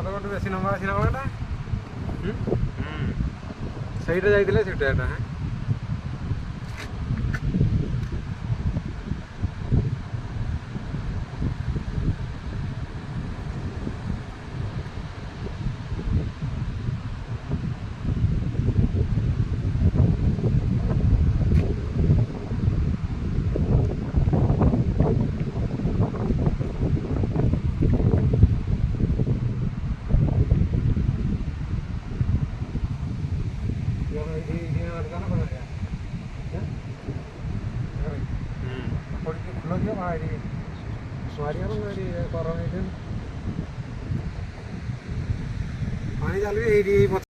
ତ ଗୋଟେ ବେଶୀ ନମ୍ବା ଅଛି ନା କଣଟା ସେଇଟା ଯାଇଥିଲେ ସେଇଟା ଏଟା ପାଣି ଚାଲିବି ଏଇଠି